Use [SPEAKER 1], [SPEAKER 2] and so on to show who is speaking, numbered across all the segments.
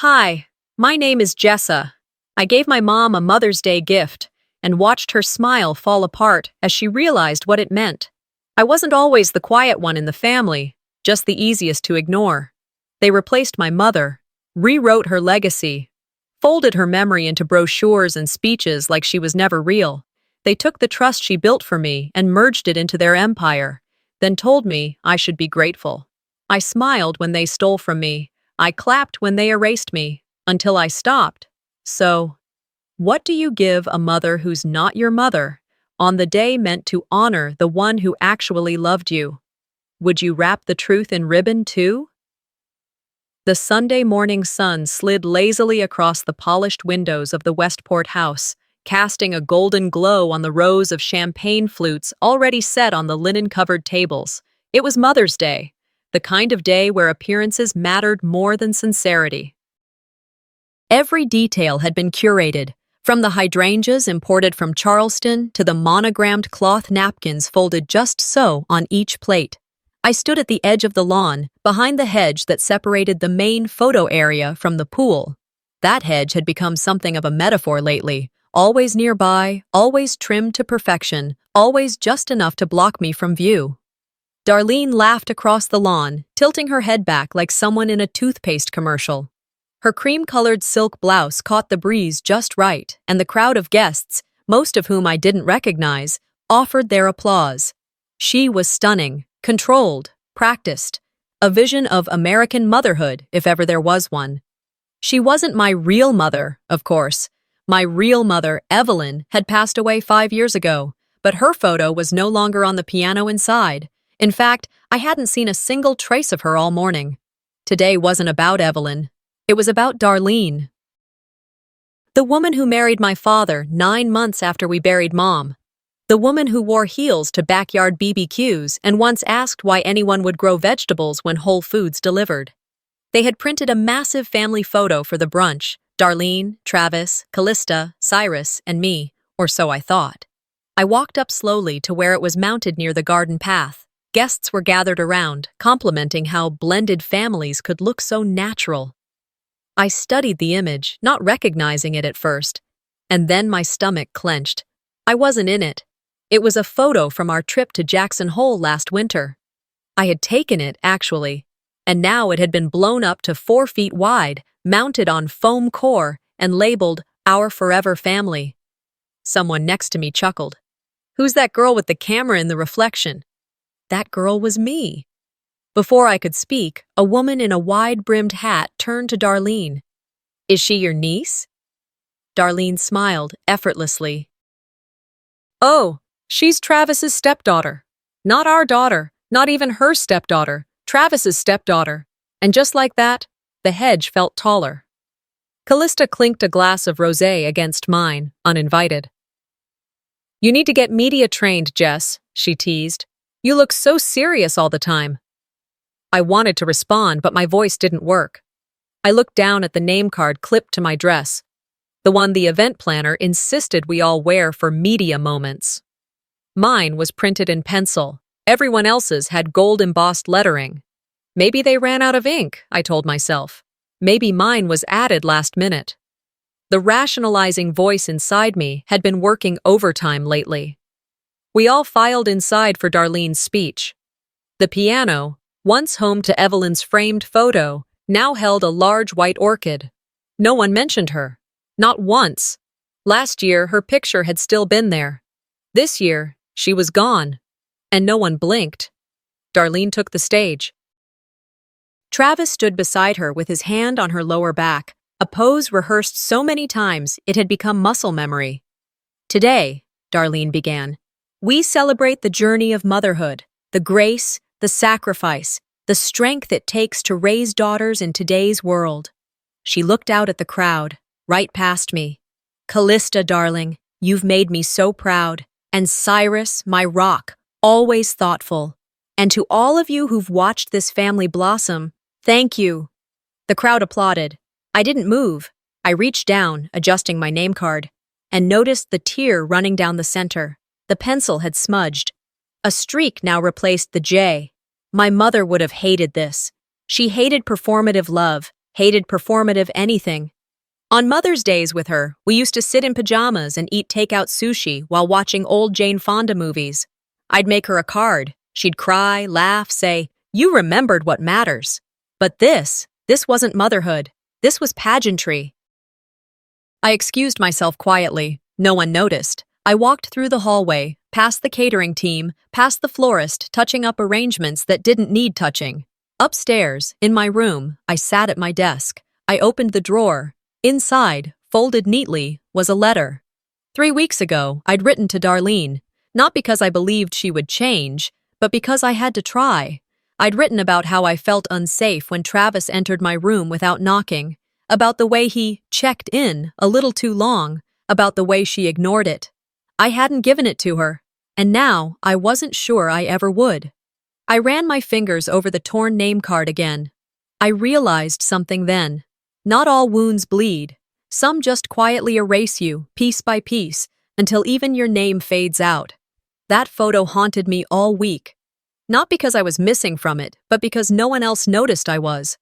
[SPEAKER 1] Hi, my name is Jessa. I gave my mom a Mother's Day gift and watched her smile fall apart as she realized what it meant. I wasn't always the quiet one in the family, just the easiest to ignore. They replaced my mother, rewrote her legacy, folded her memory into brochures and speeches like she was never real. They took the trust she built for me and merged it into their empire, then told me I should be grateful. I smiled when they stole from me. I clapped when they erased me, until I stopped. So, what do you give a mother who's not your mother, on the day meant to honor the one who actually loved you? Would you wrap the truth in ribbon too? The Sunday morning sun slid lazily across the polished windows of the Westport house, casting a golden glow on the rows of champagne flutes already set on the linen-covered tables. It was Mother's Day, the kind of day where appearances mattered more than sincerity. Every detail had been curated, from the hydrangeas imported from Charleston to the monogrammed cloth napkins folded just so on each plate. I stood at the edge of the lawn, behind the hedge that separated the main photo area from the pool. That hedge had become something of a metaphor lately, always nearby, always trimmed to perfection, always just enough to block me from view. Darlene laughed across the lawn, tilting her head back like someone in a toothpaste commercial. Her cream-colored silk blouse caught the breeze just right, and the crowd of guests, most of whom I didn't recognize, offered their applause. She was stunning, controlled, practiced, a vision of American motherhood, if ever there was one. She wasn't my real mother, of course. My real mother, Evelyn, had passed away 5 years ago, but her photo was no longer on the piano inside. In fact, I hadn't seen a single trace of her all morning. Today wasn't about Evelyn. It was about Darlene. The woman who married my father 9 months after we buried Mom. The woman who wore heels to backyard BBQs and once asked why anyone would grow vegetables when Whole Foods delivered. They had printed a massive family photo for the brunch: Darlene, Travis, Callista, Cyrus, and me, or so I thought. I walked up slowly to where it was mounted near the garden path. Guests were gathered around, complimenting how blended families could look so natural. I studied the image, not recognizing it at first, and then my stomach clenched. I wasn't in it. It was a photo from our trip to Jackson Hole last winter. I had taken it, actually, and now it had been blown up to 4 feet wide, mounted on foam core, and labeled Our Forever Family. Someone next to me chuckled. "Who's that girl with the camera in the reflection?" That girl was me. Before I could speak, a woman in a wide-brimmed hat turned to Darlene. "Is she your niece?" Darlene smiled effortlessly. "Oh, she's Travis's stepdaughter. Not our daughter, not even her stepdaughter, Travis's stepdaughter." And just like that, the hedge felt taller. Callista clinked a glass of rosé against mine, uninvited. "You need to get media trained, Jess," she teased. "You look so serious all the time." I wanted to respond, but my voice didn't work. I looked down at the name card clipped to my dress, the one the event planner insisted we all wear for media moments. Mine was printed in pencil. Everyone else's had gold-embossed lettering. Maybe they ran out of ink, I told myself. Maybe mine was added last minute. The rationalizing voice inside me had been working overtime lately. We all filed inside for Darlene's speech. The piano, once home to Evelyn's framed photo, now held a large white orchid. No one mentioned her. Not once. Last year, her picture had still been there. This year, she was gone. And no one blinked. Darlene took the stage. Travis stood beside her with his hand on her lower back, a pose rehearsed so many times it had become muscle memory. "Today," Darlene began, "we celebrate the journey of motherhood, the grace, the sacrifice, the strength it takes to raise daughters in today's world." She looked out at the crowd, right past me. "Callista, darling, you've made me so proud. And Cyrus, my rock, always thoughtful. And to all of you who've watched this family blossom, thank you." The crowd applauded. I didn't move. I reached down, adjusting my name card, and noticed the tear running down the center. The pencil had smudged. A streak now replaced the J. My mother would have hated this. She hated performative love, hated performative anything. On Mother's Days with her, we used to sit in pajamas and eat takeout sushi while watching old Jane Fonda movies. I'd make her a card. She'd cry, laugh, say, "You remembered what matters." But this wasn't motherhood. This was pageantry. I excused myself quietly. No one noticed. I walked through the hallway, past the catering team, past the florist, touching up arrangements that didn't need touching. Upstairs, in my room, I sat at my desk. I opened the drawer. Inside, folded neatly, was a letter. 3 weeks ago, I'd written to Darlene, not because I believed she would change, but because I had to try. I'd written about how I felt unsafe when Travis entered my room without knocking, about the way he checked in a little too long, about the way she ignored it. I hadn't given it to her, and now I wasn't sure I ever would. I ran my fingers over the torn name card again. I realized something then. Not all wounds bleed. Some just quietly erase you, piece by piece, until even your name fades out. That photo haunted me all week. Not because I was missing from it, but because no one else noticed I was.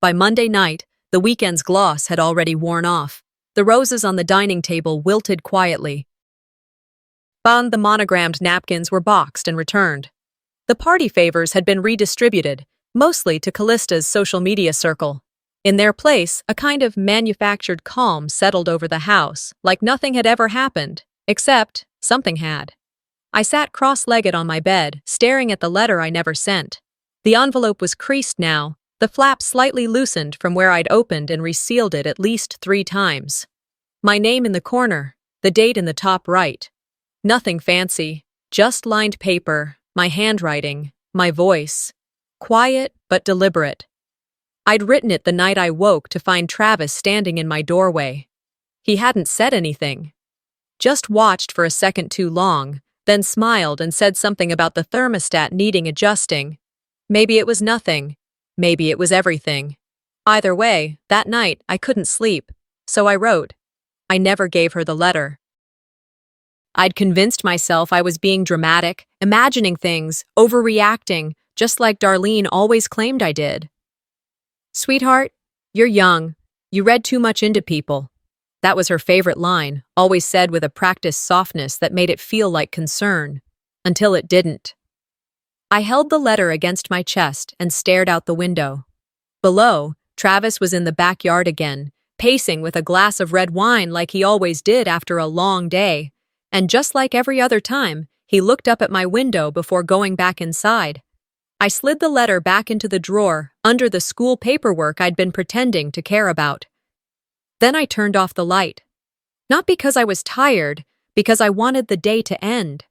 [SPEAKER 1] By Monday night, the weekend's gloss had already worn off. The roses on the dining table wilted quietly. The monogrammed napkins were boxed and returned. The party favors had been redistributed, mostly to Callista's social media circle. In their place, a kind of manufactured calm settled over the house, like nothing had ever happened, except something had. I sat cross-legged on my bed, staring at the letter I never sent. The envelope was creased now, the flap slightly loosened from where I'd opened and resealed it at least 3 times. My name in the corner, the date in the top right. Nothing fancy, just lined paper, my handwriting, my voice. Quiet but deliberate. I'd written it the night I woke to find Travis standing in my doorway. He hadn't said anything. Just watched for a second too long, then smiled and said something about the thermostat needing adjusting. Maybe it was nothing. Maybe it was everything. Either way, that night I couldn't sleep, so I wrote. I never gave her the letter. I'd convinced myself I was being dramatic, imagining things, overreacting, just like Darlene always claimed I did. "Sweetheart, you're young. You read too much into people." That was her favorite line, always said with a practiced softness that made it feel like concern, until it didn't. I held the letter against my chest and stared out the window. Below, Travis was in the backyard again, pacing with a glass of red wine like he always did after a long day, and just like every other time, he looked up at my window before going back inside. I slid the letter back into the drawer, under the school paperwork I'd been pretending to care about. Then I turned off the light. Not because I was tired, because I wanted the day to end.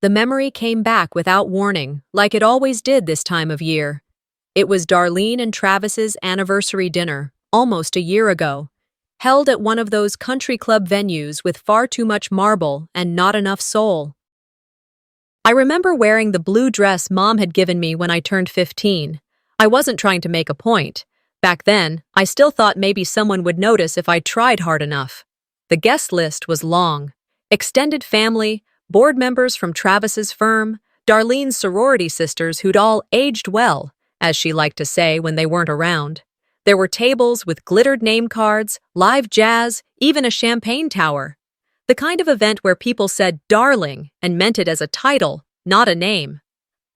[SPEAKER 1] The memory came back without warning, like it always did this time of year. It was Darlene and Travis's anniversary dinner, almost a year ago, held at one of those country club venues with far too much marble and not enough soul. I remember wearing the blue dress Mom had given me when I turned 15. I wasn't trying to make a point. Back then, I still thought maybe someone would notice if I tried hard enough. The guest list was long. Extended family, board members from Travis's firm, Darlene's sorority sisters who'd all aged well, as she liked to say when they weren't around. There were tables with glittered name cards, live jazz, even a champagne tower. The kind of event where people said "darling" and meant it as a title, not a name.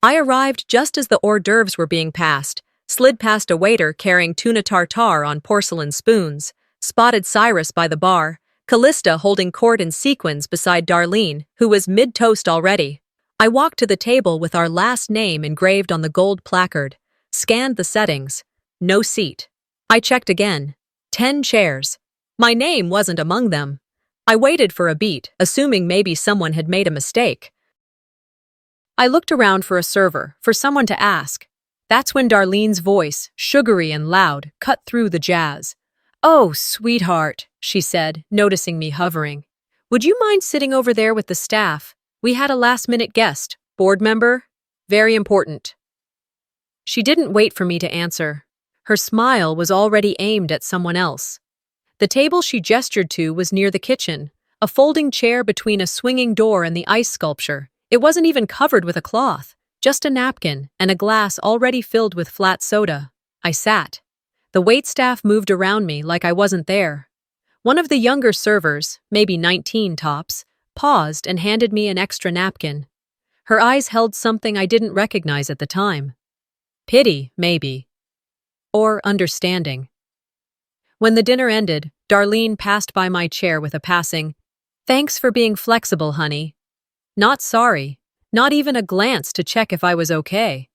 [SPEAKER 1] I arrived just as the hors d'oeuvres were being passed, slid past a waiter carrying tuna tartare on porcelain spoons, spotted Cyrus by the bar, Callista holding court in sequins beside Darlene, who was mid-toast already. I walked to the table with our last name engraved on the gold placard, scanned the settings. No seat. I checked again. 10 chairs. My name wasn't among them. I waited for a beat, assuming maybe someone had made a mistake. I looked around for a server, for someone to ask. That's when Darlene's voice, sugary and loud, cut through the jazz. "Oh, sweetheart," she said, noticing me hovering. "Would you mind sitting over there with the staff? We had a last-minute guest, board member. Very important." She didn't wait for me to answer. Her smile was already aimed at someone else. The table she gestured to was near the kitchen, a folding chair between a swinging door and the ice sculpture. It wasn't even covered with a cloth, just a napkin and a glass already filled with flat soda. I sat. The waitstaff moved around me like I wasn't there. One of the younger servers, maybe 19 tops, paused and handed me an extra napkin. Her eyes held something I didn't recognize at the time. Pity, maybe. Or understanding. When the dinner ended, Darlene passed by my chair with a passing, "Thanks for being flexible, honey." Not sorry. Not even a glance to check if I was okay.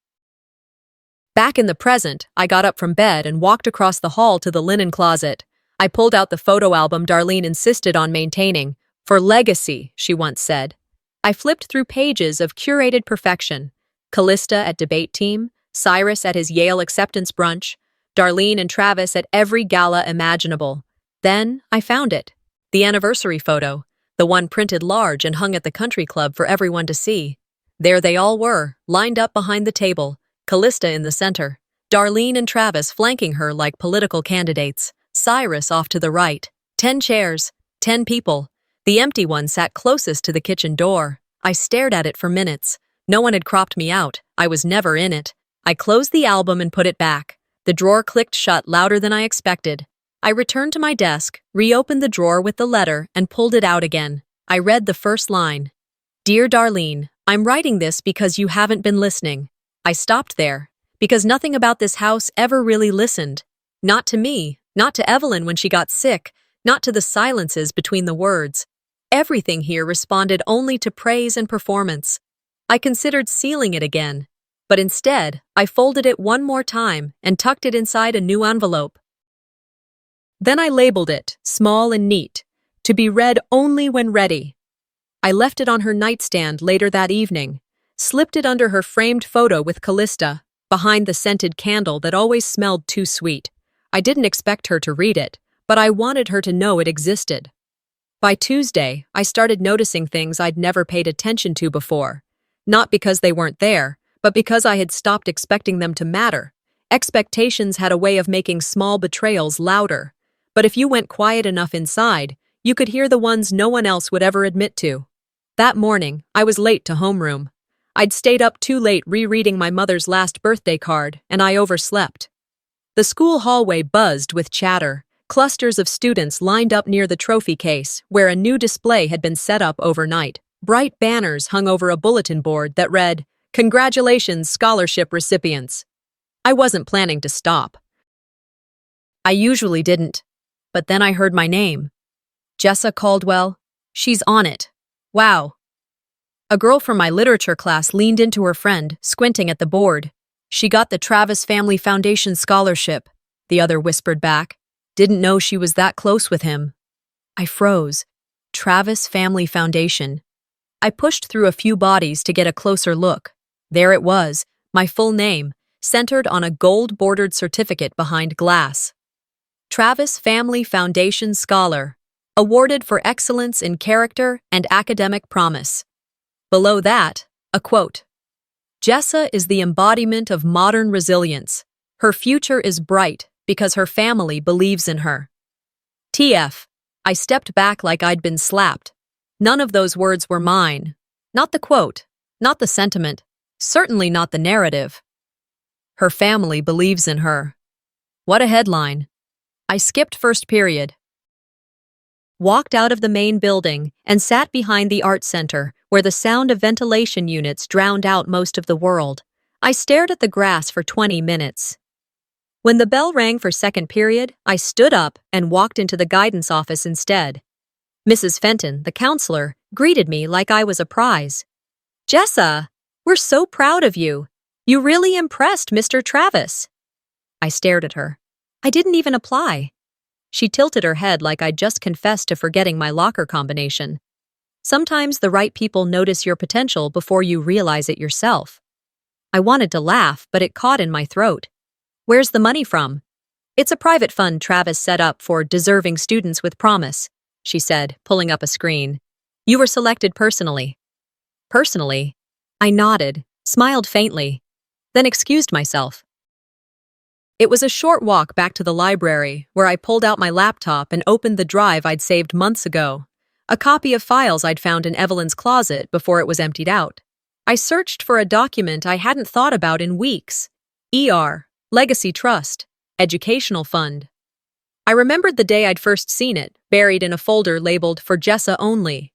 [SPEAKER 1] Back in the present, I got up from bed and walked across the hall to the linen closet. I pulled out the photo album Darlene insisted on maintaining. "For legacy," she once said. I flipped through pages of curated perfection. Callista at debate team, Cyrus at his Yale acceptance brunch, Darlene and Travis at every gala imaginable. Then I found it. The anniversary photo, the one printed large and hung at the country club for everyone to see. There they all were, lined up behind the table, Callista in the center, Darlene and Travis flanking her like political candidates, Cyrus off to the right. 10 chairs, 10 people. The empty one sat closest to the kitchen door. I stared at it for minutes. No one had cropped me out. I was never in it. I closed the album and put it back. The drawer clicked shut louder than I expected. I returned to my desk, reopened the drawer with the letter, and pulled it out again. I read the first line. "Dear Darlene, I'm writing this because you haven't been listening." I stopped there, because nothing about this house ever really listened. Not to me, not to Evelyn when she got sick, not to the silences between the words. Everything here responded only to praise and performance. I considered sealing it again, but instead, I folded it one more time and tucked it inside a new envelope. Then I labeled it, small and neat, to be read only when ready. I left it on her nightstand later that evening, slipped it under her framed photo with Callista, behind the scented candle that always smelled too sweet. I didn't expect her to read it, but I wanted her to know it existed. By Tuesday, I started noticing things I'd never paid attention to before. Not because they weren't there, but because I had stopped expecting them to matter. Expectations had a way of making small betrayals louder. But if you went quiet enough inside, you could hear the ones no one else would ever admit to. That morning, I was late to homeroom. I'd stayed up too late rereading my mother's last birthday card, and I overslept. The school hallway buzzed with chatter. Clusters of students lined up near the trophy case, where a new display had been set up overnight. Bright banners hung over a bulletin board that read, "Congratulations, scholarship recipients." I wasn't planning to stop. I usually didn't. But then I heard my name. Jessa Caldwell. She's on it. Wow. A girl from my literature class leaned into her friend, squinting at the board. "She got the Travis Family Foundation scholarship," the other whispered back. "Didn't know she was that close with him." I froze. Travis Family Foundation. I pushed through a few bodies to get a closer look. There it was, my full name, centered on a gold-bordered certificate behind glass. Travis Family Foundation Scholar, awarded for excellence in character and academic promise. Below that, a quote. "Jessa is the embodiment of modern resilience. Her future is bright because her family believes in her." TF. I stepped back like I'd been slapped. None of those words were mine. Not the quote, not the sentiment, certainly not the narrative. Her family believes in her. What a headline. I skipped first period. Walked out of the main building and sat behind the art center, where the sound of ventilation units drowned out most of the world. I stared at the grass for 20 minutes. When the bell rang for second period, I stood up and walked into the guidance office instead. Mrs. Fenton, the counselor, greeted me like I was a prize. "Jessa, we're so proud of you. You really impressed Mr. Travis." I stared at her. I didn't even apply. She tilted her head like I'd just confessed to forgetting my locker combination. Sometimes the right people notice your potential before you realize it yourself. I wanted to laugh, but it caught in my throat. "Where's the money from?" "It's a private fund Travis set up for deserving students with promise," she said, pulling up a screen. "You were selected personally." Personally? I nodded, smiled faintly, then excused myself. It was a short walk back to the library, where I pulled out my laptop and opened the drive I'd saved months ago, a copy of files I'd found in Evelyn's closet before it was emptied out. I searched for a document I hadn't thought about in weeks. Legacy Trust. Educational Fund. I remembered the day I'd first seen it, buried in a folder labeled for Jessa only.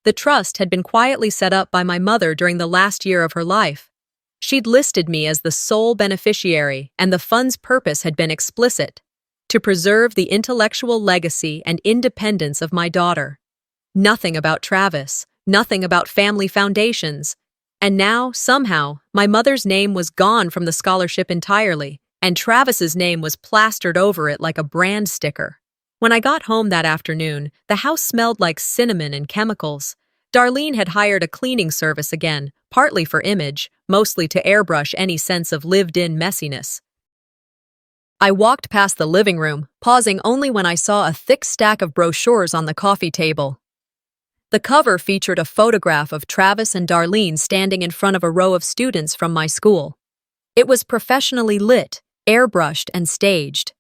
[SPEAKER 1] The trust had been quietly set up by my mother during the last year of her life. She'd listed me as the sole beneficiary, and the fund's purpose had been explicit: to preserve the intellectual legacy and independence of my daughter. Nothing about Travis, nothing about family foundations. And now, somehow, my mother's name was gone from the scholarship entirely, and Travis's name was plastered over it like a brand sticker. When I got home that afternoon, the house smelled like cinnamon and chemicals. Darlene had hired a cleaning service again, partly for image, mostly to airbrush any sense of lived-in messiness. I walked past the living room, pausing only when I saw a thick stack of brochures on the coffee table. The cover featured a photograph of Travis and Darlene standing in front of a row of students from my school. It was professionally lit, airbrushed, and staged.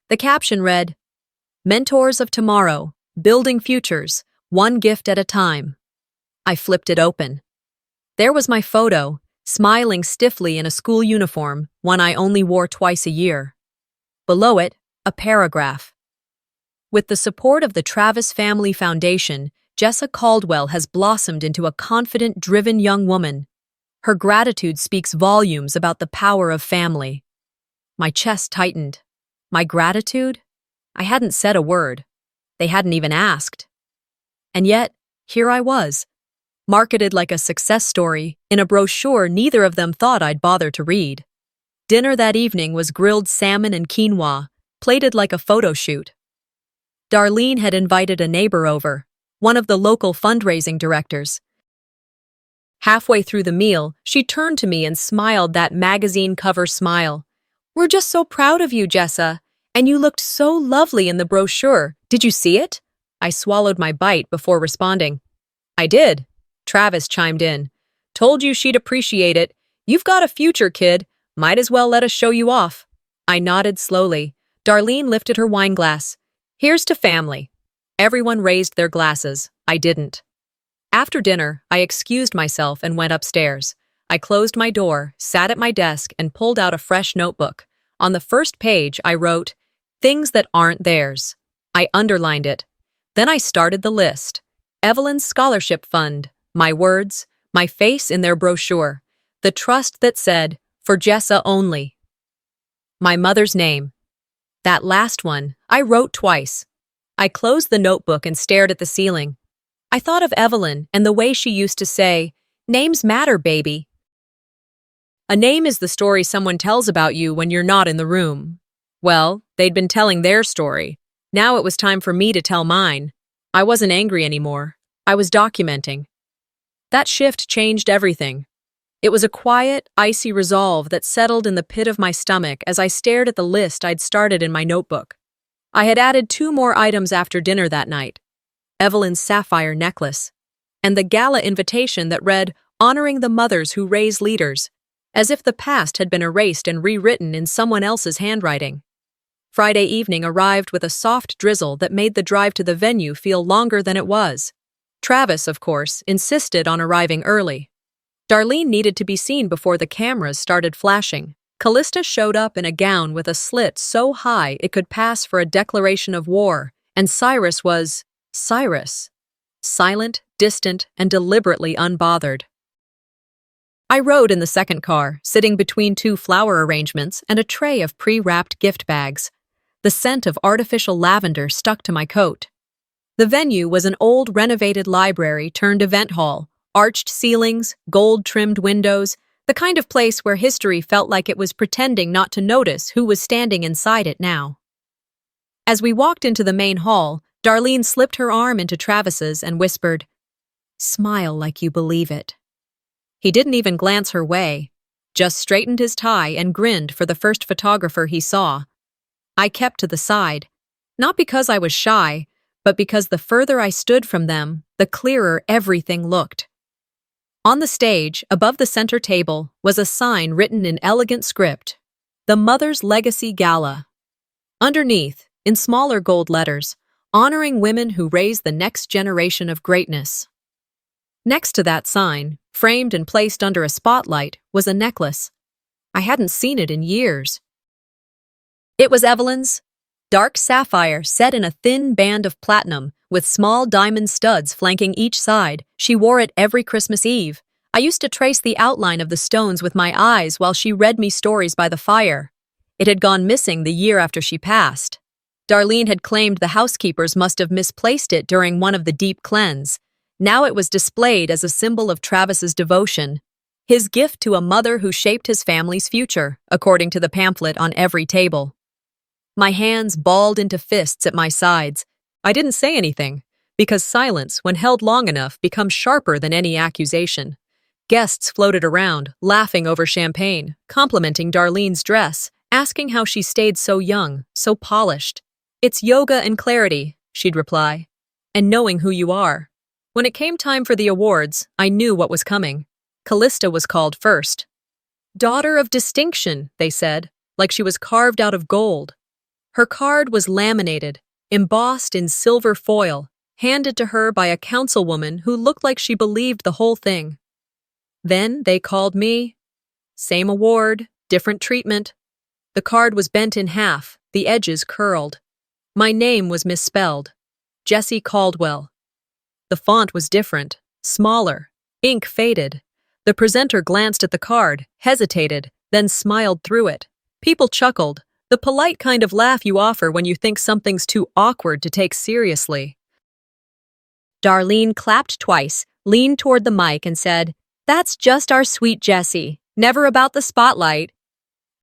[SPEAKER 1] The caption read, "Mentors of Tomorrow, Building Futures, One Gift at a Time." I flipped it open. There was my photo, smiling stiffly in a school uniform, one I only wore twice a year. Below it, a paragraph. With the support of the Travis Family Foundation, Jessa Caldwell has blossomed into a confident, driven young woman. Her gratitude speaks volumes about the power of family. My chest tightened. My gratitude? I hadn't said a word. They hadn't even asked. And yet, here I was, marketed like a success story, in a brochure neither of them thought I'd bother to read. Dinner that evening was grilled salmon and quinoa, plated like a photo shoot. Darlene had invited a neighbor over, one of the local fundraising directors. Halfway through the meal, she turned to me and smiled that magazine cover smile. "We're just so proud of you, Jessa. And you looked so lovely in the brochure. Did you see it?" I swallowed my bite before responding. "I did," Travis chimed in. "Told you she'd appreciate it. You've got a future, kid. Might as well let us show you off." I nodded slowly. Darlene lifted her wine glass. "Here's to family." Everyone raised their glasses. I didn't. After dinner, I excused myself and went upstairs. I closed my door, sat at my desk, and pulled out a fresh notebook. On the first page, I wrote, "Things that aren't theirs." I underlined it. Then I started the list. Evelyn's scholarship fund, my words, my face in their brochure, the trust that said, "For Jessa only." My mother's name. That last one, I wrote twice. I closed the notebook and stared at the ceiling. I thought of Evelyn and the way she used to say, "Names matter, baby." A name is the story someone tells about you when you're not in the room. Well, they'd been telling their story. Now it was time for me to tell mine. I wasn't angry anymore. I was documenting. That shift changed everything. It was a quiet, icy resolve that settled in the pit of my stomach as I stared at the list I'd started in my notebook. I had added 2 more items after dinner that night: Evelyn's sapphire necklace, and the gala invitation that read, "Honoring the mothers who raise leaders," as if the past had been erased and rewritten in someone else's handwriting. Friday evening arrived with a soft drizzle that made the drive to the venue feel longer than it was. Travis, of course, insisted on arriving early. Darlene needed to be seen before the cameras started flashing. Callista showed up in a gown with a slit so high it could pass for a declaration of war, and Cyrus was Cyrus. Silent, distant, and deliberately unbothered. I rode in the second car, sitting between 2 flower arrangements and a tray of pre-wrapped gift bags. The scent of artificial lavender stuck to my coat. The venue was an old renovated library turned event hall, arched ceilings, gold-trimmed windows, the kind of place where history felt like it was pretending not to notice who was standing inside it now. As we walked into the main hall, Darlene slipped her arm into Travis's and whispered, "Smile like you believe it." He didn't even glance her way, just straightened his tie and grinned for the first photographer he saw. I kept to the side, not because I was shy, but because the further I stood from them, the clearer everything looked. On the stage, above the center table, was a sign written in elegant script, "The Mother's Legacy Gala." Underneath, in smaller gold letters, "Honoring women who raise the next generation of greatness." Next to that sign, framed and placed under a spotlight, was a necklace. I hadn't seen it in years. It was Evelyn's. Dark sapphire set in a thin band of platinum, with small diamond studs flanking each side. She wore it every Christmas Eve. I used to trace the outline of the stones with my eyes while she read me stories by the fire. It had gone missing the year after she passed. Darlene had claimed the housekeepers must have misplaced it during one of the deep cleanse. Now it was displayed as a symbol of Travis's devotion, his gift to a mother who shaped his family's future, according to the pamphlet on every table. My hands balled into fists at my sides. I didn't say anything, because silence, when held long enough, becomes sharper than any accusation. Guests floated around, laughing over champagne, complimenting Darlene's dress, asking how she stayed so young, so polished. "It's yoga and clarity," she'd reply, "and knowing who you are." When it came time for the awards, I knew what was coming. Callista was called first. "Daughter of distinction," they said, like she was carved out of gold. Her card was laminated, embossed in silver foil, handed to her by a councilwoman who looked like she believed the whole thing. Then they called me. Same award, different treatment. The card was bent in half, the edges curled. My name was misspelled. Jessie Caldwell. The font was different, smaller, ink faded. The presenter glanced at the card, hesitated, then smiled through it. People chuckled, the polite kind of laugh you offer when you think something's too awkward to take seriously. Darlene clapped twice, leaned toward the mic and said, "That's just our sweet Jessie, never about the spotlight."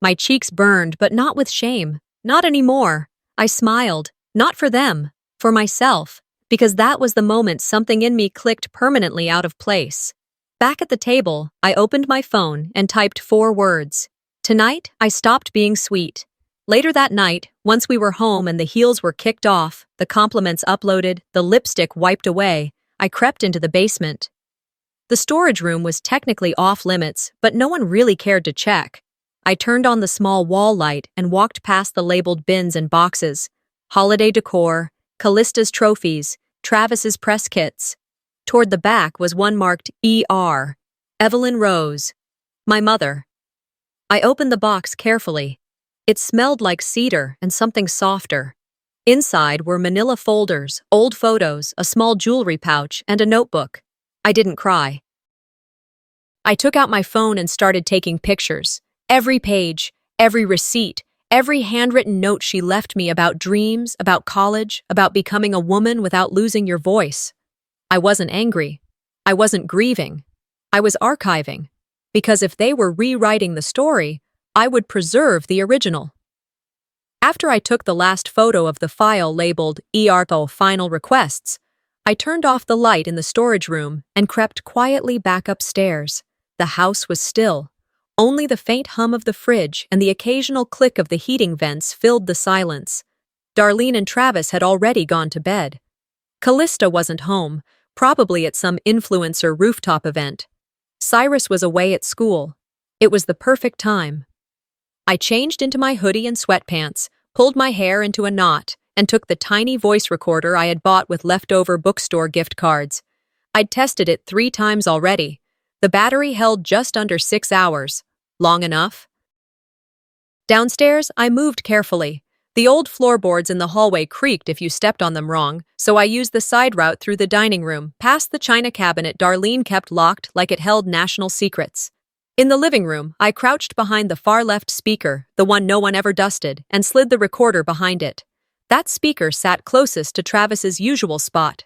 [SPEAKER 1] My cheeks burned, but not with shame. Not anymore. I smiled, not for them, for myself, because that was the moment something in me clicked permanently out of place. Back at the table, I opened my phone and typed 4 words. Tonight, I stopped being sweet. Later that night, once we were home and the heels were kicked off, the compliments uploaded, the lipstick wiped away, I crept into the basement. The storage room was technically off limits, but no one really cared to check. I turned on the small wall light and walked past the labeled bins and boxes. Holiday decor, Callista's trophies, Travis's press kits. Toward the back was one marked ER, Evelyn Rose, my mother. I opened the box carefully. It smelled like cedar and something softer. Inside were manila folders, old photos, a small jewelry pouch, and a notebook. I didn't cry. I took out my phone and started taking pictures. Every page, every receipt, every handwritten note she left me about dreams, about college, about becoming a woman without losing your voice. I wasn't angry. I wasn't grieving. I was archiving. Because if they were rewriting the story, I would preserve the original. After I took the last photo of the file labeled ERTO Final Requests, I turned off the light in the storage room and crept quietly back upstairs. The house was still. Only the faint hum of the fridge and the occasional click of the heating vents filled the silence. Darlene and Travis had already gone to bed. Callista wasn't home, probably at some influencer rooftop event. Cyrus was away at school. It was the perfect time. I changed into my hoodie and sweatpants, pulled my hair into a knot, and took the tiny voice recorder I had bought with leftover bookstore gift cards. I'd tested it 3 times already. The battery held just under 6 hours. Long enough? Downstairs, I moved carefully. The old floorboards in the hallway creaked if you stepped on them wrong, so I used the side route through the dining room, past the china cabinet Darlene kept locked like it held national secrets. In the living room, I crouched behind the far left speaker, the one no one ever dusted, and slid the recorder behind it. That speaker sat closest to Travis's usual spot.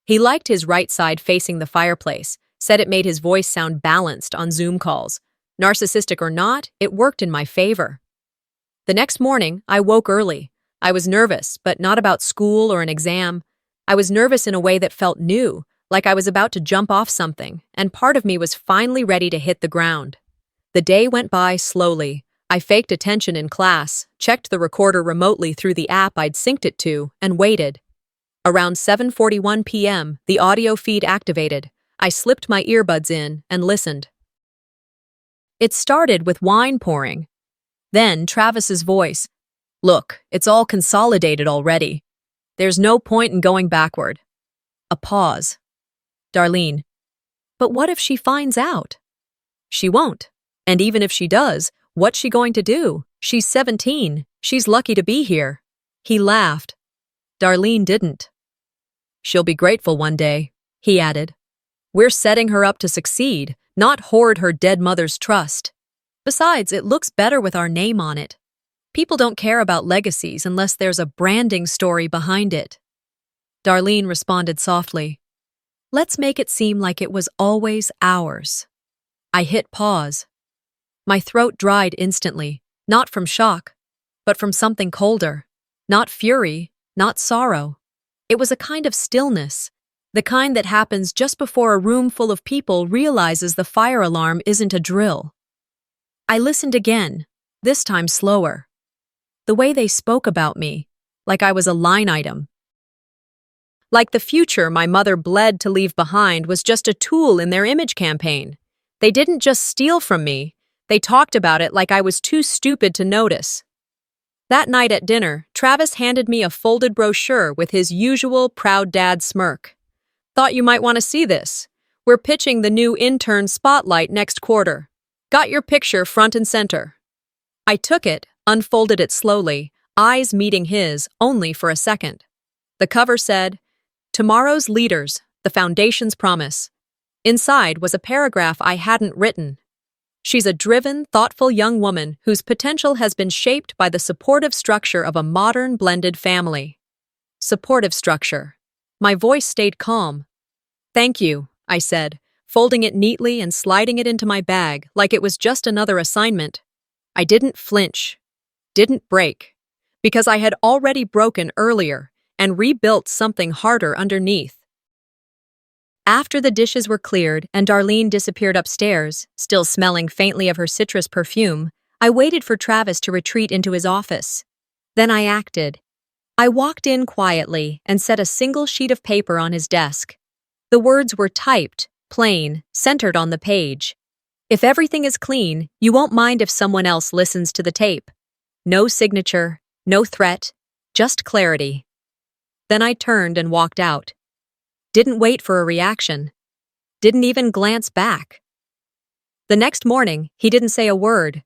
[SPEAKER 1] He liked his right side facing the fireplace, said it made his voice sound balanced on Zoom calls. Narcissistic or not, it worked in my favor. The next morning, I woke early. I was nervous, but not about school or an exam. I was nervous in a way that felt new, like I was about to jump off something, and part of me was finally ready to hit the ground. The day went by slowly. I faked attention in class, checked the recorder remotely through the app I'd synced it to, and waited. Around 7:41 p.m., the audio feed activated. I slipped my earbuds in and listened. It started with wine pouring. Then Travis's voice. "Look, it's all consolidated already. There's no point in going backward." A pause. Darlene. "But what if she finds out?" "She won't. And even if she does, what's she going to do? She's 17. She's lucky to be here. He laughed. Darlene didn't. She'll be grateful one day, he added. We're setting her up to succeed, not hoard her dead mother's trust. Besides, it looks better with our name on it. People don't care about legacies unless there's a branding story behind it. Darlene responded softly. Let's make it seem like it was always ours. I hit pause. My throat dried instantly, not from shock, but from something colder. Not fury, not sorrow. It was a kind of stillness, the kind that happens just before a room full of people realizes the fire alarm isn't a drill. I listened again, this time slower. The way they spoke about me, like I was a line item. Like the future my mother bled to leave behind was just a tool in their image campaign. They didn't just steal from me, they talked about it like I was too stupid to notice. That night at dinner, Travis handed me a folded brochure with his usual proud dad smirk. Thought you might want to see this. We're pitching the new intern spotlight next quarter. Got your picture front and center. I took it, unfolded it slowly, eyes meeting his only for a second. The cover said, Tomorrow's Leaders, the Foundation's Promise. Inside was a paragraph I hadn't written. She's a driven, thoughtful young woman whose potential has been shaped by the supportive structure of a modern blended family. Supportive structure. My voice stayed calm. Thank you, I said, folding it neatly and sliding it into my bag like it was just another assignment. I didn't flinch, didn't break, because I had already broken earlier and rebuilt something harder underneath. After the dishes were cleared and Darlene disappeared upstairs, still smelling faintly of her citrus perfume, I waited for Travis to retreat into his office. Then I acted. I walked in quietly and set a single sheet of paper on his desk. The words were typed, plain, centered on the page. If everything is clean, you won't mind if someone else listens to the tape. No signature, no threat, just clarity. Then I turned and walked out. Didn't wait for a reaction. Didn't even glance back. The next morning, he didn't say a word.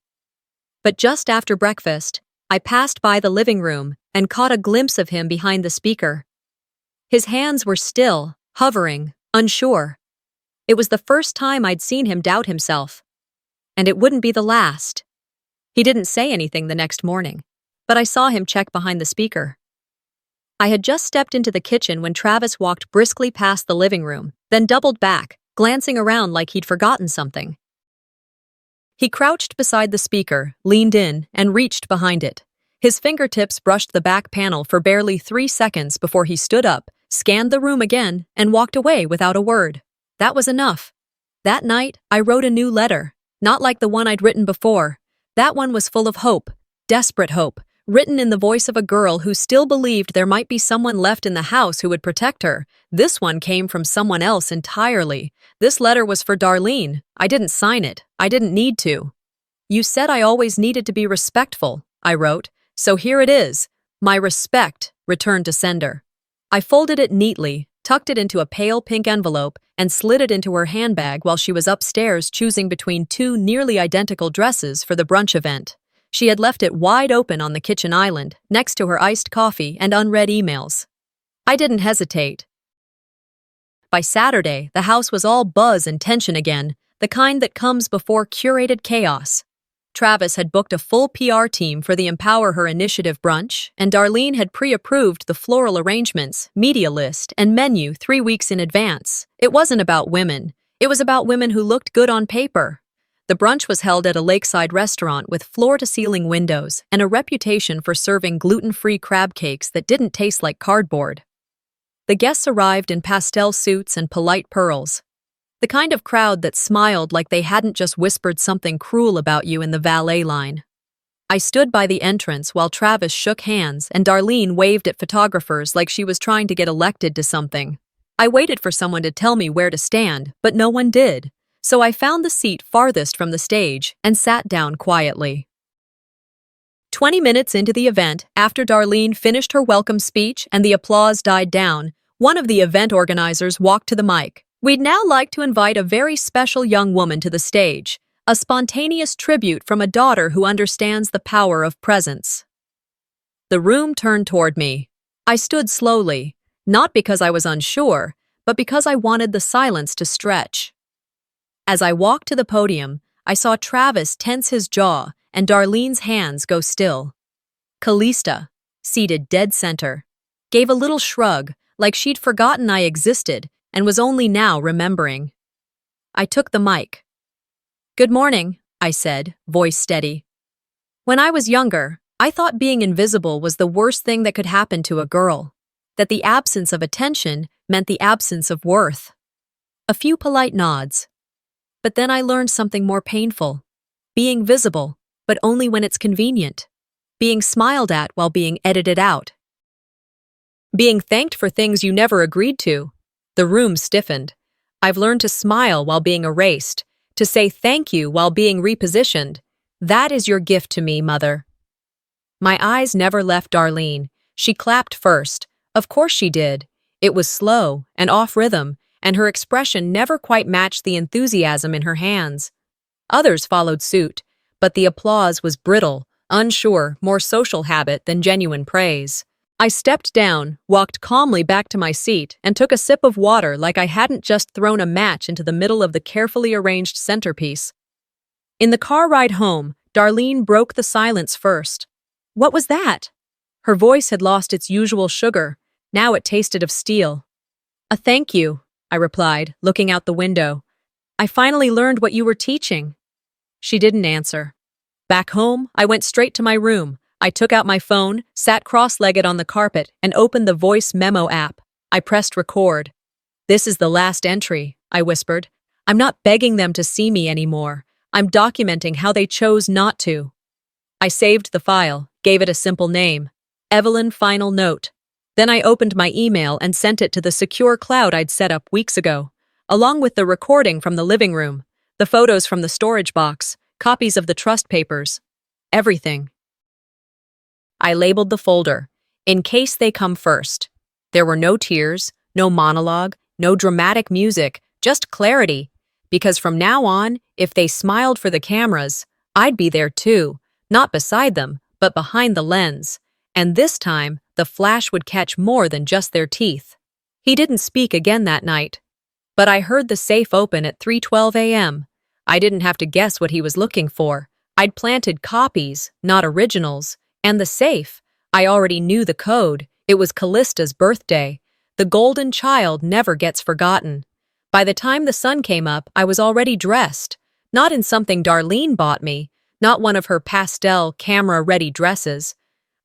[SPEAKER 1] But just after breakfast, I passed by the living room and caught a glimpse of him behind the speaker. His hands were still, hovering, unsure. It was the first time I'd seen him doubt himself. And it wouldn't be the last. He didn't say anything the next morning, but I saw him check behind the speaker. I had just stepped into the kitchen when Travis walked briskly past the living room, then doubled back, glancing around like he'd forgotten something. He crouched beside the speaker, leaned in, and reached behind it. His fingertips brushed the back panel for barely 3 seconds before he stood up, scanned the room again, and walked away without a word. That was enough. That night, I wrote a new letter, not like the one I'd written before. That one was full of hope, desperate hope, written in the voice of a girl who still believed there might be someone left in the house who would protect her. This one came from someone else entirely. This letter was for Darlene. I didn't sign it. I didn't need to. You said I always needed to be respectful, I wrote. So here it is. My respect, returned to sender. I folded it neatly, tucked it into a pale pink envelope, and slid it into her handbag while she was upstairs choosing between 2 nearly identical dresses for the brunch event. She had left it wide open on the kitchen island, next to her iced coffee and unread emails. I didn't hesitate. By Saturday, the house was all buzz and tension again, the kind that comes before curated chaos. Travis had booked a full PR team for the Empower Her Initiative brunch, and Darlene had pre-approved the floral arrangements, media list, and menu 3 weeks in advance. It wasn't about women. It was about women who looked good on paper. The brunch was held at a lakeside restaurant with floor-to-ceiling windows and a reputation for serving gluten-free crab cakes that didn't taste like cardboard. The guests arrived in pastel suits and polite pearls. The kind of crowd that smiled like they hadn't just whispered something cruel about you in the valet line. I stood by the entrance while Travis shook hands and Darlene waved at photographers like she was trying to get elected to something. I waited for someone to tell me where to stand, but no one did. So I found the seat farthest from the stage and sat down quietly. 20 minutes into the event, after Darlene finished her welcome speech and the applause died down, one of the event organizers walked to the mic. We'd now like to invite a very special young woman to the stage, a spontaneous tribute from a daughter who understands the power of presence. The room turned toward me. I stood slowly, not because I was unsure, but because I wanted the silence to stretch. As I walked to the podium, I saw Travis tense his jaw and Darlene's hands go still. Callista, seated dead center, gave a little shrug, like she'd forgotten I existed and was only now remembering. I took the mic. "Good morning," I said, voice steady. "When I was younger, I thought being invisible was the worst thing that could happen to a girl, that the absence of attention meant the absence of worth." A few polite nods. But then I learned something more painful. Being visible, but only when it's convenient. Being smiled at while being edited out. Being thanked for things you never agreed to. The room stiffened. I've learned to smile while being erased, to say thank you while being repositioned. That is your gift to me, Mother. My eyes never left Darlene. She clapped first. Of course she did. It was slow and off rhythm, and her expression never quite matched the enthusiasm in her hands. Others followed suit, but the applause was brittle, unsure, more social habit than genuine praise. I stepped down, walked calmly back to my seat, and took a sip of water like I hadn't just thrown a match into the middle of the carefully arranged centerpiece. In the car ride home, Darlene broke the silence first. "What was that?" Her voice had lost its usual sugar. Now it tasted of steel. "A thank you," I replied, looking out the window. "I finally learned what you were teaching." She didn't answer. Back home, I went straight to my room. I took out my phone, sat cross-legged on the carpet, and opened the voice memo app. I pressed record. "This is the last entry," I whispered. "I'm not begging them to see me anymore. I'm documenting how they chose not to." I saved the file, gave it a simple name. Evelyn Final Note. Then I opened my email and sent it to the secure cloud I'd set up weeks ago, along with the recording from the living room, the photos from the storage box, copies of the trust papers. Everything. I labeled the folder, in case they come first. There were no tears, no monologue, no dramatic music, just clarity. Because from now on, if they smiled for the cameras, I'd be there too, not beside them, but behind the lens. And this time, the flash would catch more than just their teeth. He didn't speak again that night. But I heard the safe open at 3:12 a.m. I didn't have to guess what he was looking for. I'd planted copies, not originals. And the safe, I already knew the code. It was Callista's birthday. The golden child never gets forgotten. By the time the sun came up, I was already dressed. Not in something Darlene bought me, not one of her pastel, camera-ready dresses.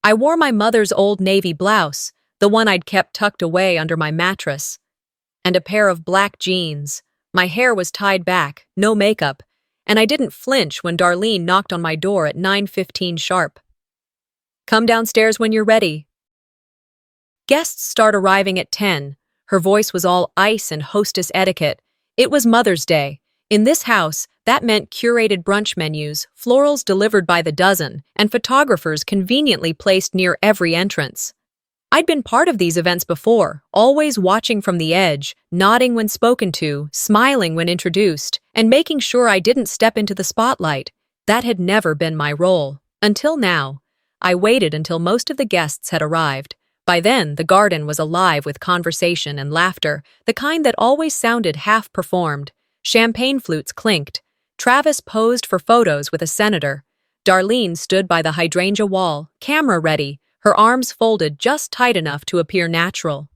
[SPEAKER 1] I wore my mother's old navy blouse, the one I'd kept tucked away under my mattress, and a pair of black jeans. My hair was tied back, no makeup, and I didn't flinch when Darlene knocked on my door at 9:15 sharp. "Come downstairs when you're ready." Guests start arriving at 10. Her voice was all ice and hostess etiquette. It was Mother's Day. In this house, that meant curated brunch menus, florals delivered by the dozen, and photographers conveniently placed near every entrance. I'd been part of these events before, always watching from the edge, nodding when spoken to, smiling when introduced, and making sure I didn't step into the spotlight. That had never been my role. Until now. I waited until most of the guests had arrived. By then, the garden was alive with conversation and laughter, the kind that always sounded half-performed. Champagne flutes clinked. Travis posed for photos with a senator. Darlene stood by the hydrangea wall, camera ready, her arms folded just tight enough to appear natural.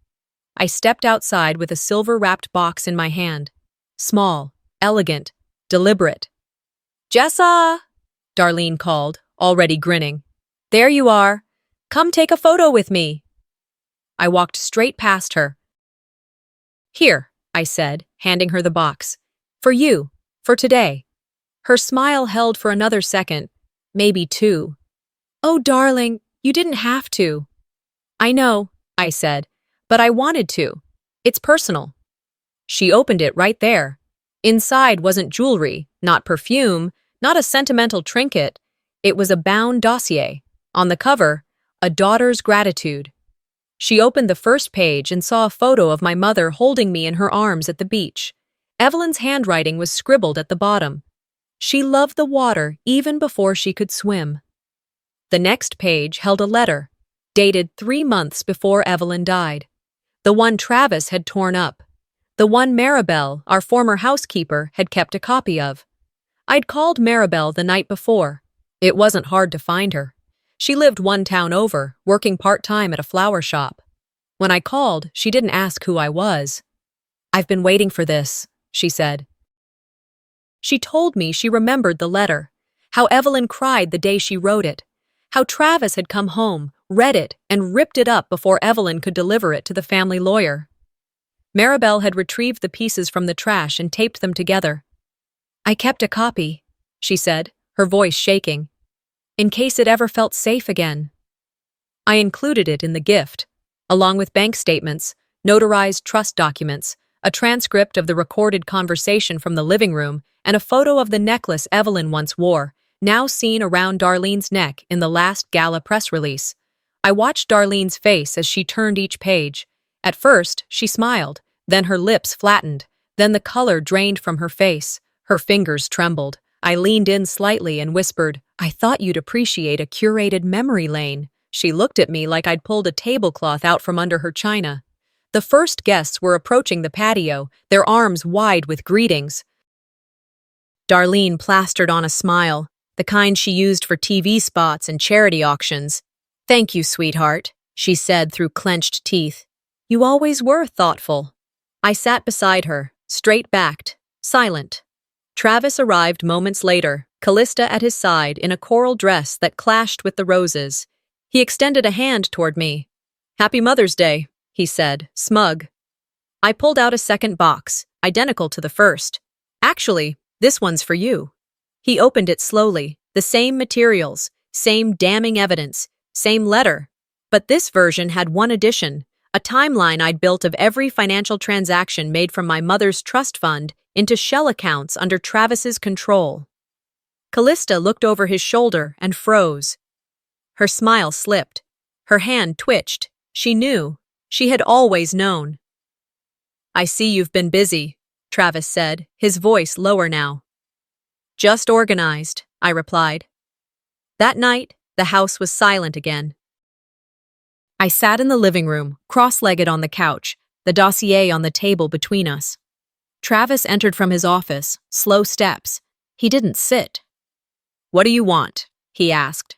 [SPEAKER 1] I stepped outside with a silver-wrapped box in my hand. Small, elegant, deliberate. "Jessa!" Darlene called, already grinning. "There you are. Come take a photo with me." I walked straight past her. "Here," I said, handing her the box. "For you, for today." Her smile held for another second, maybe two. "Oh, darling, you didn't have to." "I know," I said, "but I wanted to. It's personal." She opened it right there. Inside wasn't jewelry, not perfume, not a sentimental trinket. It was a bound dossier. On the cover, a daughter's gratitude. She opened the first page and saw a photo of my mother holding me in her arms at the beach. Evelyn's handwriting was scribbled at the bottom. She loved the water even before she could swim. The next page held a letter. dated 3 months before Evelyn died. The one Travis had torn up. The one Maribel, our former housekeeper, had kept a copy of. I'd called Maribel the night before. It wasn't hard to find her. She lived one town over, working part-time at a flower shop. When I called, she didn't ask who I was. "I've been waiting for this," she said. She told me she remembered the letter, how Evelyn cried the day she wrote it, how Travis had come home, read it, and ripped it up before Evelyn could deliver it to the family lawyer. Maribel had retrieved the pieces from the trash and taped them together. "I kept a copy," she said, her voice shaking, "in case it ever felt safe again." I included it in the gift, along with bank statements, notarized trust documents, a transcript of the recorded conversation from the living room, and a photo of the necklace Evelyn once wore, now seen around Darlene's neck in the last Gala press release. I watched Darlene's face as she turned each page. At first, she smiled, then her lips flattened, then the color drained from her face. Her fingers trembled. I leaned in slightly and whispered, "I thought you'd appreciate a curated memory lane." She looked at me like I'd pulled a tablecloth out from under her china. The first guests were approaching the patio, their arms wide with greetings. Darlene plastered on a smile, the kind she used for TV spots and charity auctions. "Thank you, sweetheart," she said through clenched teeth. "You always were thoughtful." I sat beside her, straight-backed, silent. Travis arrived moments later, Callista at his side in a coral dress that clashed with the roses. He extended a hand toward me. "Happy Mother's Day," he said, smug. I pulled out a second box, identical to the first. "Actually, this one's for you." He opened it slowly, the same materials, same damning evidence, same letter. But this version had one addition, a timeline I'd built of every financial transaction made from my mother's trust fund into shell accounts under Travis's control. Callista looked over his shoulder and froze. Her smile slipped. Her hand twitched. She knew. She had always known. "I see you've been busy," Travis said, his voice lower now. "Just organized," I replied. That night, the house was silent again. I sat in the living room, cross-legged on the couch, the dossier on the table between us. Travis entered from his office, slow steps. He didn't sit. "What do you want?" he asked.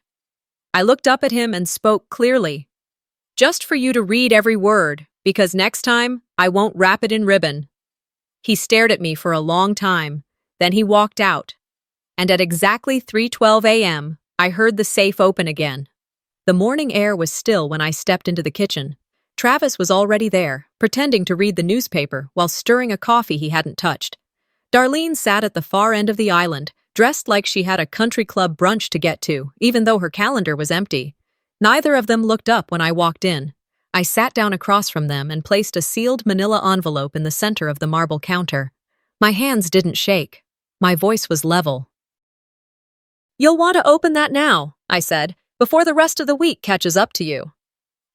[SPEAKER 1] I looked up at him and spoke clearly. "Just for you to read every word, because next time, I won't wrap it in ribbon." He stared at me for a long time, then he walked out. And at exactly 3:12 a.m., I heard the safe open again. The morning air was still when I stepped into the kitchen. Travis was already there, pretending to read the newspaper while stirring a coffee he hadn't touched. Darlene sat at the far end of the island, dressed like she had a country club brunch to get to, even though her calendar was empty. Neither of them looked up when I walked in. I sat down across from them and placed a sealed manila envelope in the center of the marble counter. My hands didn't shake. My voice was level. "You'll want to open that now," I said, "before the rest of the week catches up to you."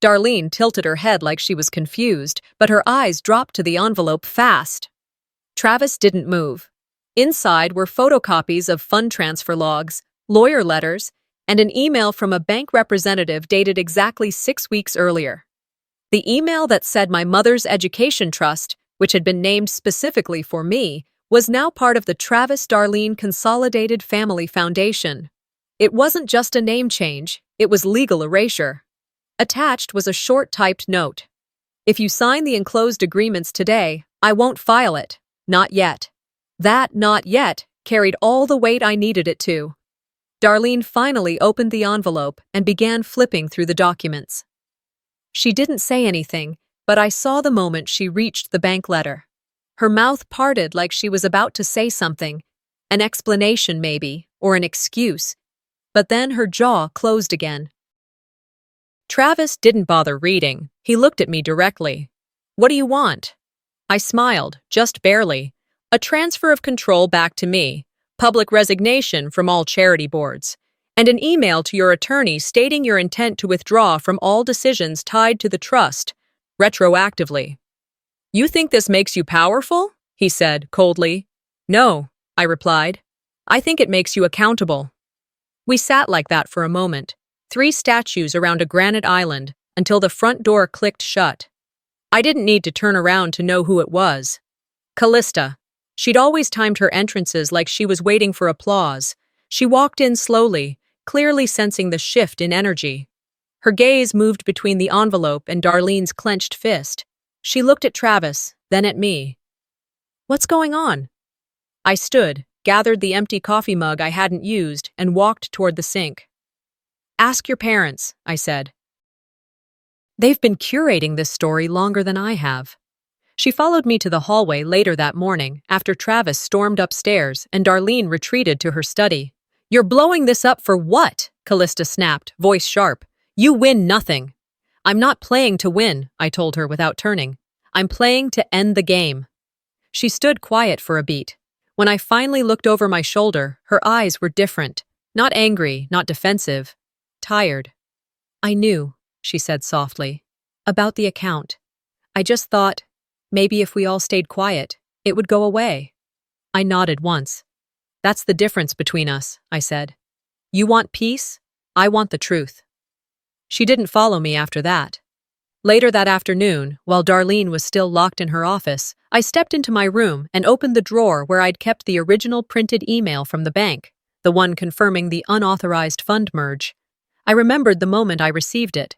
[SPEAKER 1] Darlene tilted her head like she was confused, but her eyes dropped to the envelope fast. Travis didn't move. Inside were photocopies of fund transfer logs, lawyer letters, and an email from a bank representative dated exactly 6 weeks earlier. The email that said my mother's education trust, which had been named specifically for me, was now part of the Travis-Darlene Consolidated Family Foundation. It wasn't just a name change, it was legal erasure. Attached was a short typed note. "If you sign the enclosed agreements today, I won't file it. Not yet." That "not yet" carried all the weight I needed it to. Darlene finally opened the envelope and began flipping through the documents. She didn't say anything, but I saw the moment she reached the bank letter. Her mouth parted like she was about to say something, an explanation maybe, or an excuse, but then her jaw closed again. Travis didn't bother reading. He looked at me directly. "What do you want?" I smiled, just barely. "A transfer of control back to me, public resignation from all charity boards, and an email to your attorney stating your intent to withdraw from all decisions tied to the trust, retroactively." "You think this makes you powerful?" he said, coldly. "No," I replied. "I think it makes you accountable." We sat like that for a moment. 3 statues around a granite island until the front door clicked shut. I didn't need to turn around to know who it was. Callista. She'd always timed her entrances like she was waiting for applause. She walked in slowly, clearly sensing the shift in energy. Her gaze moved between the envelope and Darlene's clenched fist. She looked at Travis, then at me. "What's going on?" I stood, gathered the empty coffee mug I hadn't used, and walked toward the sink. "Ask your parents," I said. "They've been curating this story longer than I have." She followed me to the hallway later that morning after Travis stormed upstairs and Darlene retreated to her study. "You're blowing this up for what?" Callista snapped, voice sharp. "You win nothing." "I'm not playing to win," I told her without turning. "I'm playing to end the game." She stood quiet for a beat. When I finally looked over my shoulder, her eyes were different. Not angry, not defensive. Tired. "I knew," she said softly, "about the account. I just thought, maybe if we all stayed quiet, it would go away." I nodded once. "That's the difference between us," I said. "You want peace, I want the truth." She didn't follow me after that. Later that afternoon, while Darlene was still locked in her office, I stepped into my room and opened the drawer where I'd kept the original printed email from the bank, the one confirming the unauthorized fund merge. I remembered the moment I received it.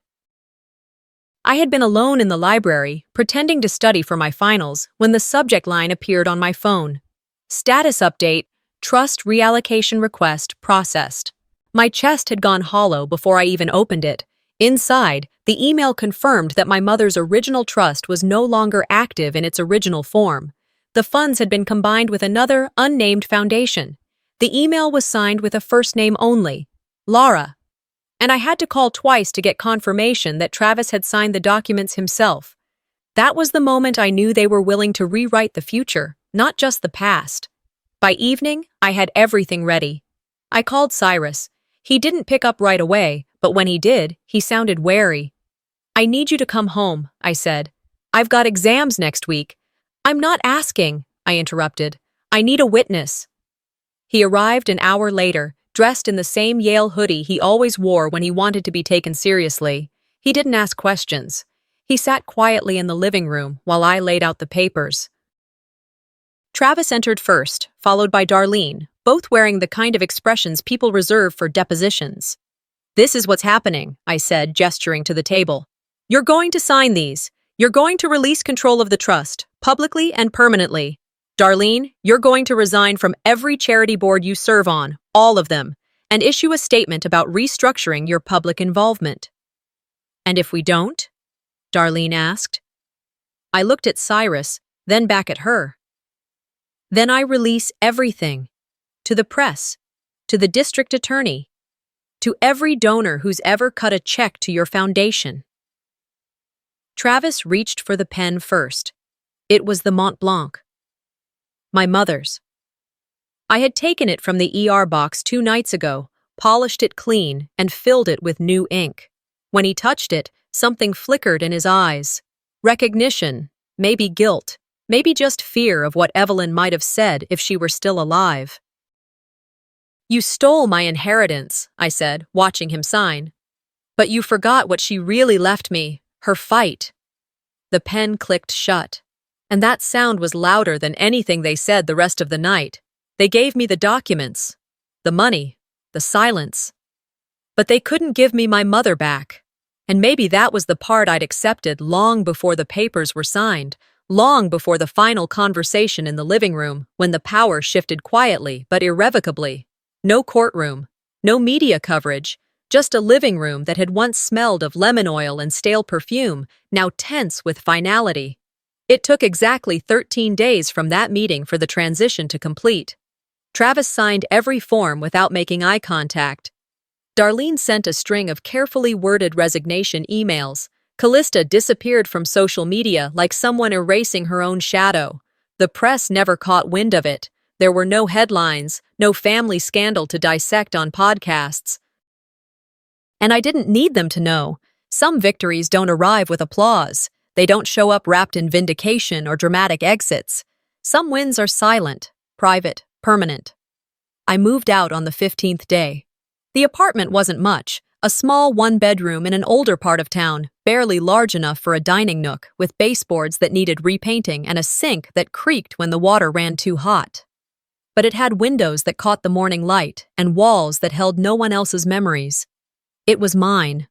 [SPEAKER 1] I had been alone in the library, pretending to study for my finals, when the subject line appeared on my phone. Status update, trust reallocation request processed. My chest had gone hollow before I even opened it. Inside, the email confirmed that my mother's original trust was no longer active in its original form. The funds had been combined with another, unnamed foundation. The email was signed with a first name only, Laura. And I had to call twice to get confirmation that Travis had signed the documents himself. That was the moment I knew they were willing to rewrite the future, not just the past. By evening, I had everything ready. I called Cyrus. He didn't pick up right away, but when he did, he sounded wary. "I need you to come home," I said. "I've got exams next week." "I'm not asking," I interrupted. "I need a witness." He arrived an hour later, dressed in the same Yale hoodie he always wore when he wanted to be taken seriously. He didn't ask questions. He sat quietly in the living room while I laid out the papers. Travis entered first, followed by Darlene, both wearing the kind of expressions people reserve for depositions. "This is what's happening," I said, gesturing to the table. "You're going to sign these. You're going to release control of the trust, publicly and permanently. Darlene, you're going to resign from every charity board you serve on, all of them, and issue a statement about restructuring your public involvement." "And if we don't?" Darlene asked. I looked at Cyrus, then back at her. "Then I release everything. To the press, to the district attorney, to every donor who's ever cut a check to your foundation." Travis reached for the pen first. It was the Mont Blanc. My mother's. I had taken it from the ER box 2 nights ago, polished it clean, and filled it with new ink. When he touched it, something flickered in his eyes. Recognition, maybe guilt, maybe just fear of what Evelyn might have said if she were still alive. "You stole my inheritance," I said, watching him sign. "But you forgot what she really left me, her fight." The pen clicked shut, and that sound was louder than anything they said the rest of the night. They gave me the documents, the money, the silence. But they couldn't give me my mother back. And maybe that was the part I'd accepted long before the papers were signed, long before the final conversation in the living room, when the power shifted quietly but irrevocably. No courtroom, no media coverage, just a living room that had once smelled of lemon oil and stale perfume, now tense with finality. It took exactly 13 days from that meeting for the transition to complete. Travis signed every form without making eye contact. Darlene sent a string of carefully worded resignation emails. Callista disappeared from social media like someone erasing her own shadow. The press never caught wind of it. There were no headlines, no family scandal to dissect on podcasts. And I didn't need them to know. Some victories don't arrive with applause. They don't show up wrapped in vindication or dramatic exits. Some wins are silent, private, permanent. I moved out on the 15th day. The apartment wasn't much, A small one-bedroom in an older part of town, barely large enough for a dining nook, with baseboards that needed repainting and a sink that creaked when the water ran too hot. But it had windows that caught the morning light and walls that held no one else's memories. It was mine.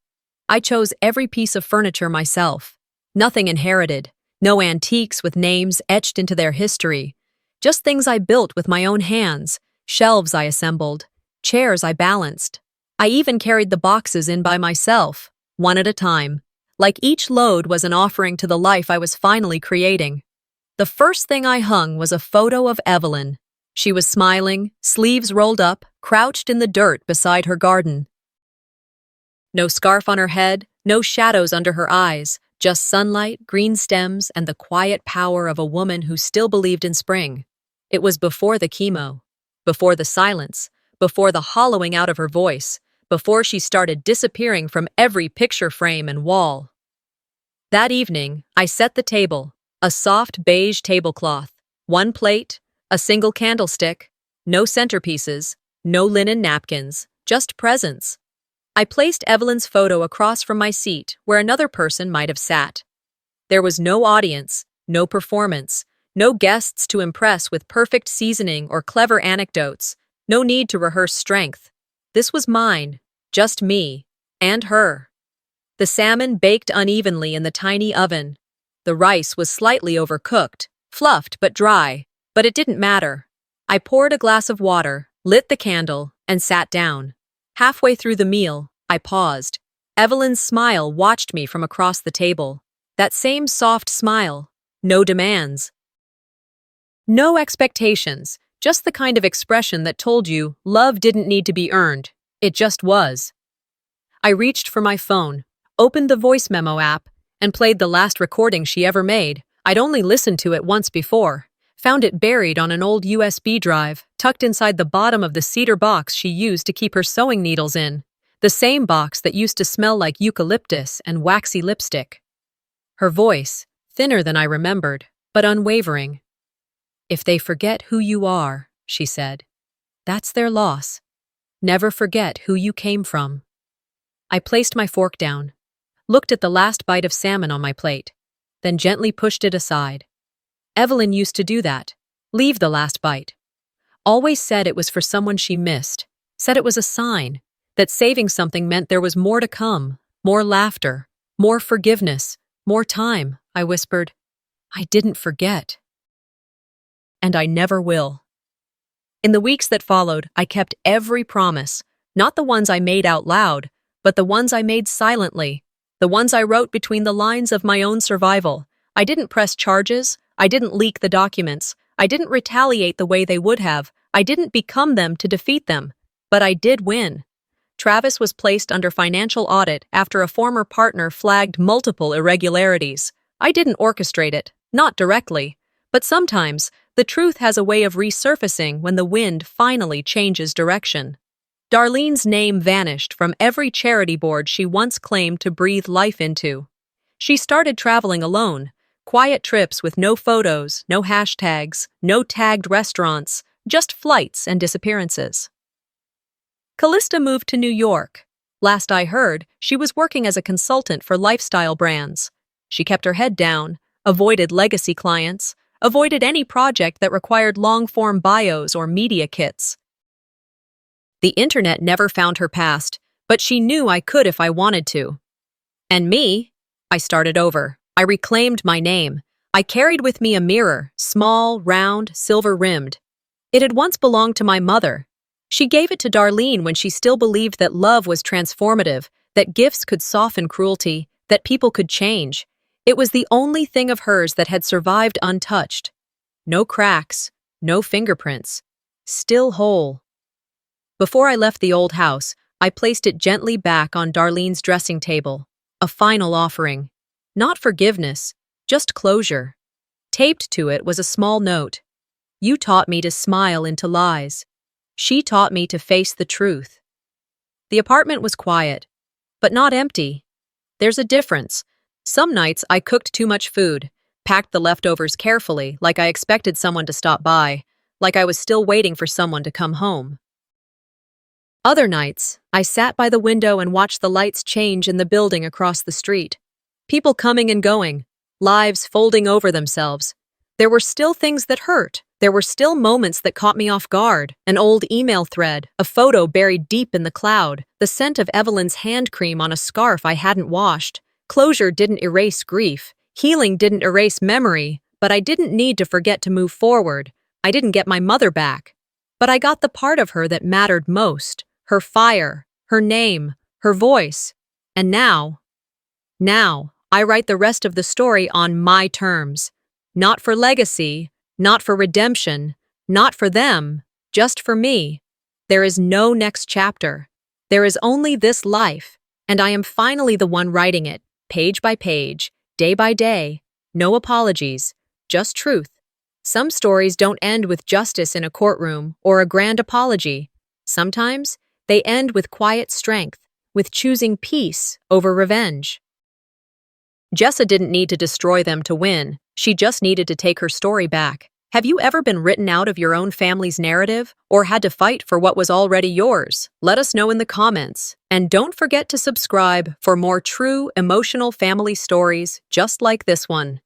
[SPEAKER 1] I chose every piece of furniture myself. Nothing inherited, no antiques with names etched into their history. Just things I built with my own hands, shelves I assembled, chairs I balanced. I even carried the boxes in by myself, one at a time, like each load was an offering to the life I was finally creating. The first thing I hung was a photo of Evelyn. She was smiling, sleeves rolled up, crouched in the dirt beside her garden. No scarf on her head, no shadows under her eyes, just sunlight, green stems, and the quiet power of a woman who still believed in spring. It was before the chemo, before the silence, before the hollowing out of her voice, before she started disappearing from every picture frame and wall. That evening, I set the table, a soft beige tablecloth, one plate, a single candlestick, no centerpieces, no linen napkins, just presents. I placed Evelyn's photo across from my seat where another person might have sat. There was no audience, no performance, no guests to impress with perfect seasoning or clever anecdotes, no need to rehearse strength. This was mine, just me, and her. The salmon baked unevenly in the tiny oven. The rice was slightly overcooked, fluffed but dry, but it didn't matter. I poured a glass of water, lit the candle, and sat down. Halfway through the meal, I paused. Evelyn's smile watched me from across the table. That same soft smile. No demands. No expectations, just the kind of expression that told you love didn't need to be earned. It just was. I reached for my phone, opened the voice memo app, and played the last recording she ever made. I'd only listened to it once before. Found it buried on an old USB drive, tucked inside the bottom of the cedar box she used to keep her sewing needles in. The same box that used to smell like eucalyptus and waxy lipstick. Her voice, thinner than I remembered, but unwavering. "If they forget who you are," she said, "that's their loss. Never forget who you came from." I placed my fork down, looked at the last bite of salmon on my plate, then gently pushed it aside. Evelyn used to do that, leave the last bite. Always said it was for someone she missed, said it was a sign that saving something meant there was more to come, more laughter, more forgiveness, more time. I whispered. I didn't forget. And I never will. In the weeks that followed, I kept every promise, not the ones I made out loud, but the ones I made silently, the ones I wrote between the lines of my own survival. I didn't press charges, I didn't leak the documents, I didn't retaliate the way they would have, I didn't become them to defeat them, but I did win. Travis was placed under financial audit after a former partner flagged multiple irregularities. I didn't orchestrate it, not directly, but sometimes the truth has a way of resurfacing when the wind finally changes direction. Darlene's name vanished from every charity board she once claimed to breathe life into. She started traveling alone, quiet trips with no photos, no hashtags, no tagged restaurants, just flights and disappearances. Callista moved to New York. Last I heard, she was working as a consultant for lifestyle brands. She kept her head down, avoided legacy clients, avoided any project that required long-form bios or media kits. The internet never found her past, but she knew I could if I wanted to. And me? I started over. I reclaimed my name. I carried with me a mirror, small, round, silver-rimmed. It had once belonged to my mother. She gave it to Darlene when she still believed that love was transformative, that gifts could soften cruelty, that people could change. It was the only thing of hers that had survived untouched. No cracks, no fingerprints. Still whole. Before I left the old house, I placed it gently back on Darlene's dressing table. A final offering. Not forgiveness, just closure. Taped to it was a small note. You taught me to smile into lies. She taught me to face the truth. The apartment was quiet, but not empty. There's a difference. Some nights I cooked too much food, packed the leftovers carefully, like I expected someone to stop by, like I was still waiting for someone to come home. Other nights, I sat by the window and watched the lights change in the building across the street. People coming and going, lives folding over themselves. There were still things that hurt. There were still moments that caught me off guard. An old email thread, a photo buried deep in the cloud, the scent of Evelyn's hand cream on a scarf I hadn't washed. Closure didn't erase grief. Healing didn't erase memory, but I didn't need to forget to move forward. I didn't get my mother back. But I got the part of her that mattered most. Her fire, her name, her voice. And now, I write the rest of the story on my terms. Not for legacy, not for redemption, not for them, just for me. There is no next chapter. There is only this life, and I am finally the one writing it, page by page, day by day. No apologies, just truth. Some stories don't end with justice in a courtroom or a grand apology. Sometimes, they end with quiet strength, with choosing peace over revenge. Jessa didn't need to destroy them to win. She just needed to take her story back. Have you ever been written out of your own family's narrative or had to fight for what was already yours? Let us know in the comments. And don't forget to subscribe for more true, emotional family stories just like this one.